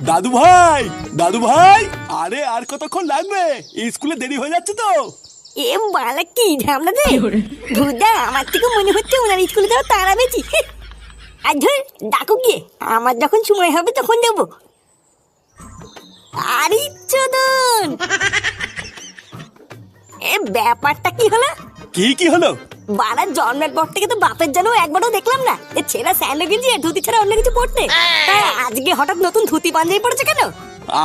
দাদু ভাই, দাদু ভাই, আরে আর কতক্ষণ লাগবে? স্কুলে দেরি হয়ে যাচ্ছে তো। এ বালা কি ঝামলা রে ভুদা, আমার থেকে মনে হচ্ছে ওনার স্কুলে যাওয়া তারা বেশি। আর ধর ডাকো গিয়ে, আমার যখন সময় হবে তখন যাবো। আরে চোদন, এ ব্যাপারটা কি হলো? কি হলো? বাড়ার জন্মের পর থেকে তো বাপের জন্য একবারও দেখলাম না এ ছেঁড়া স্যান্ডো গেঞ্জি আর ধুতি ছাড়া অন্য কিছু পড়তে। তা আজকে হঠাৎ নতুন ধুতি পাঞ্জাবি পড়েছে কেন?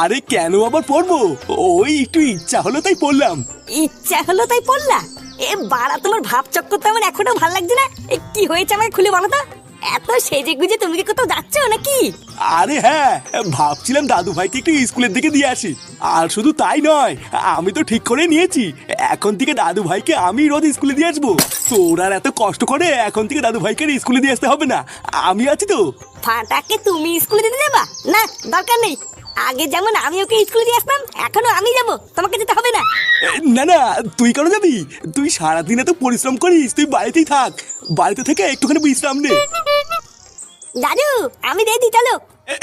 আরে কেন আবার পড়বো, ওই একটু ইচ্ছা হলো তাই পড়লাম। ইচ্ছা হলো তাই পড়লা? এ বাড়া, তোমার ভাব চক্কর তো আমার এখনো ভালো লাগছে না। এ কি হয়েছে আমাকে খুলে বলো তো। এত সেজে গুজে তুমি কি কোথাও যাচ্ছ নাকি? আরে হ্যাঁ, ভাবছিলাম দাদু ভাইকে একটু স্কুলের দিকে দিয়ে আসি। আর শুধু তাই নয়, আমি তো ঠিক করে নিয়েছি এখন থেকে দাদু ভাইকে আমি রোজ স্কুলে দিয়ে আসবো। তোর আর এত কষ্ট করে এখন থেকে দাদু ভাইকে আর স্কুলে দিয়ে আসতে হবে না, আমি আছি তো। ফাটাকে তুমি স্কুলে দিতে যাবা? না, দরকার নেই। আগে যেমন আমি ওকে স্কুলে দিয়ে আসতাম, এখনো আমি যাব, তোমাকে যেতে হবে না। না না, তুই কেন যাবি? তুই সারাদিন এত পরিশ্রম করিস, তুই বাড়িতেই থাক। বাড়িতে থেকে একটুখানি বিশ্রাম নে। দাদু আমি রেডি, চলো।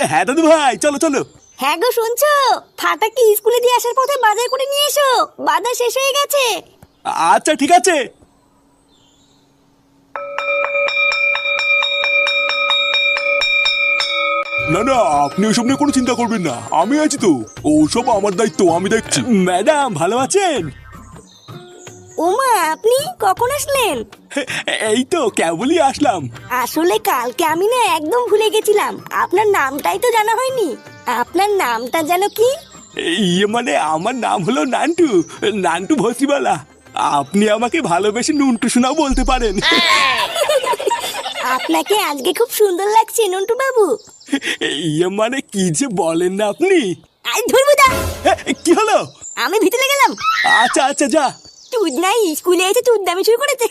হ্যাঁ দাদু ভাই, চলো চলো। হ্যাঁ গো, শুনছো? ফাটাকে স্কুলে দিয়ে আসার পথে বাজার করে নিয়ে এসো, বাজার শেষ হয়ে গেছে। আচ্ছা ঠিক আছে। না না, আপনি ওসব নিয়ে কোনো চিন্তা করবেন না, আমি আছি তো। ওসব আমার দায়িত্ব, আমি দেখছি। ম্যাডাম ভালো আছেন? ওমা, আপনি কখন আসলেন? এই তো কেবলই আসলাম। আসলে কালকে আমি না একদম ভুলে গেছিলাম, আপনার নামটাই তো জানা হয়নি। আপনার নামটা যেন কি? ইয়ে মানে আমার নাম হলো নান্টু, নান্টু ভসিবালা। আপনি আমাকে ভালোবেসে নুন্টু শোনাও বলতে পারেন। আপনাকে আজকে খুব সুন্দর লাগছে নন্টু বাবু। ইয়ে মানে কি যে বলেন না আপনি। আই ধরবো দা। কি হলো? আমি ভিতরে গেলাম। আচ্ছা আচ্ছা যা। তুই নাই স্কুলে এসে তুই দামি শুরু করেছে।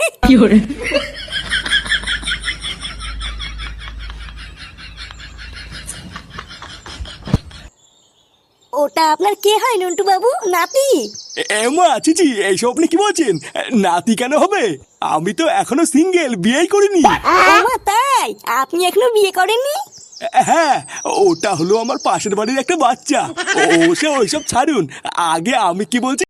ওটা আপনার কে হয় নন্টু বাবু? নাতি? এমা চিচি, এইসব আপনি কি বলছেন? নাতি কেন হবে? আমি তো এখনো সিঙ্গেল, বিয়েই করিনি। ওমা তাই? আপনি এখনো বিয়ে করেননি? হ্যাঁ, ওটা হলো আমার পাশের বাড়ির একটা বাচ্চা। ও সে ওইসব ছাড়ুন, আগে আমি কি বলছি